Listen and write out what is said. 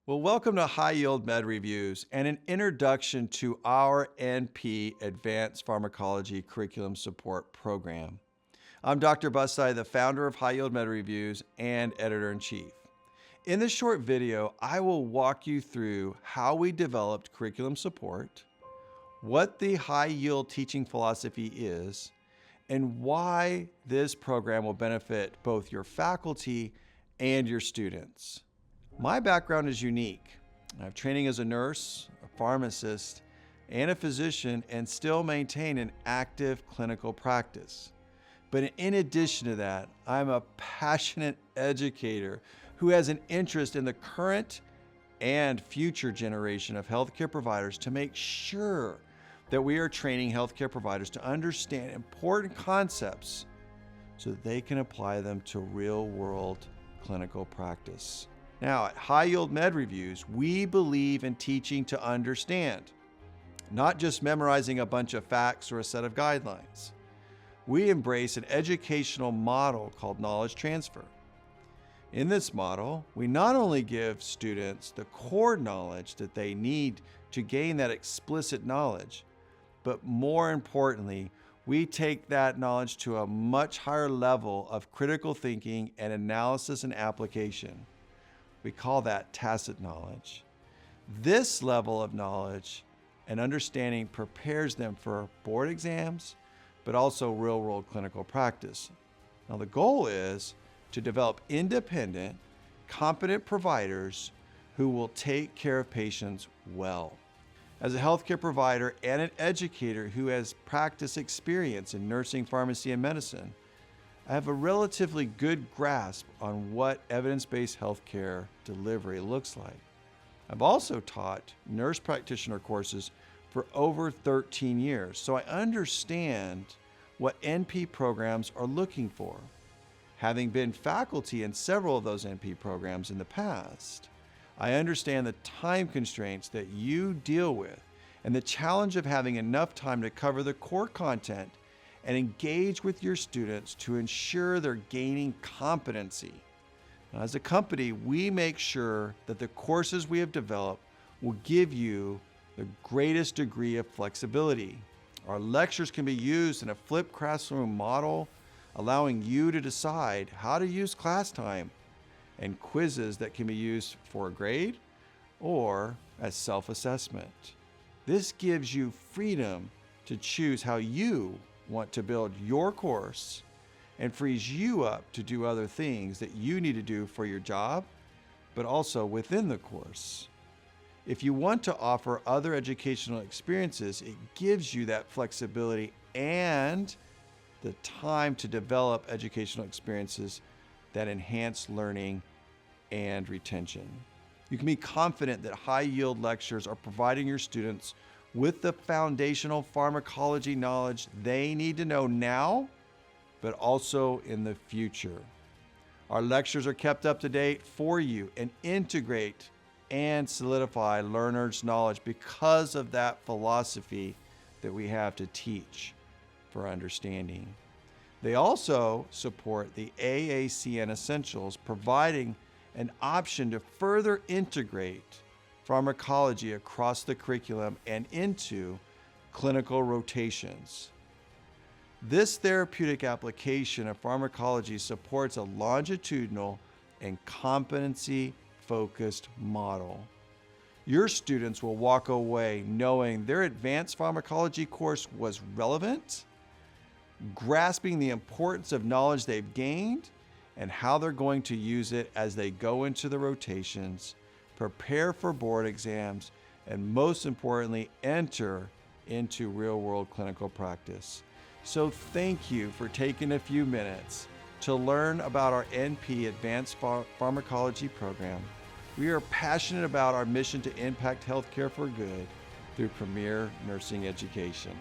Well, welcome to High Yield Med Reviews and an introduction to our NP Advanced Pharmacology Curriculum Support Program. I'm Dr. Busti, the founder of High Yield Med Reviews and editor-in-chief. In this short video, I will walk you through how we developed curriculum support, what the high yield teaching philosophy is, and why this program will benefit both your faculty and your students. My background is unique. I have training as a nurse, a pharmacist, and a physician, and still maintain an active clinical practice. But in addition to that, I'm a passionate educator who has an interest in the current and future generation of healthcare providers to make sure that we are training healthcare providers to understand important concepts so that they can apply them to real-world clinical practice. Now, at High Yield Med Reviews, we believe in teaching to understand, not just memorizing a bunch of facts or a set of guidelines. We embrace an educational model called knowledge transfer. In this model, we not only give students the core knowledge that they need to gain that explicit knowledge, but more importantly, we take that knowledge to a much higher level of critical thinking and analysis and application. We call that tacit knowledge. This level of knowledge and understanding prepares them for board exams, but also real-world clinical practice. Now, the goal is to develop independent, competent providers who will take care of patients well. As a healthcare provider and an educator who has practice experience in nursing, pharmacy, and medicine, I have a relatively good grasp on what evidence-based healthcare delivery looks like. I've also taught nurse practitioner courses for over 13 years, so I understand what NP programs are looking for. Having been faculty in several of those NP programs in the past, I understand the time constraints that you deal with and the challenge of having enough time to cover the core content and engage with your students to ensure they're gaining competency. Now, as a company, we make sure that the courses we have developed will give you the greatest degree of flexibility. Our lectures can be used in a flipped classroom model, allowing you to decide how to use class time, and quizzes that can be used for a grade or as self-assessment. This gives you freedom to choose how you want to build your course and frees you up to do other things that you need to do for your job, but also within the course. If you want to offer other educational experiences, it gives you that flexibility and the time to develop educational experiences that enhance learning and retention. You can be confident that high yield lectures are providing your students with the foundational pharmacology knowledge they need to know now, but also in the future. Our lectures are kept up to date for you and integrate and solidify learners' knowledge because of that philosophy that we have to teach for understanding. They also support the AACN Essentials, providing an option to further integrate pharmacology across the curriculum and into clinical rotations. This therapeutic application of pharmacology supports a longitudinal and competency-focused model. Your students will walk away knowing their advanced pharmacology course was relevant, grasping the importance of knowledge they've gained, and how they're going to use it as they go into the rotations, prepare for board exams, and most importantly, enter into real-world clinical practice. So thank you for taking a few minutes to learn about our NP Advanced Pharmacology program. We are passionate about our mission to impact healthcare for good through premier nursing education.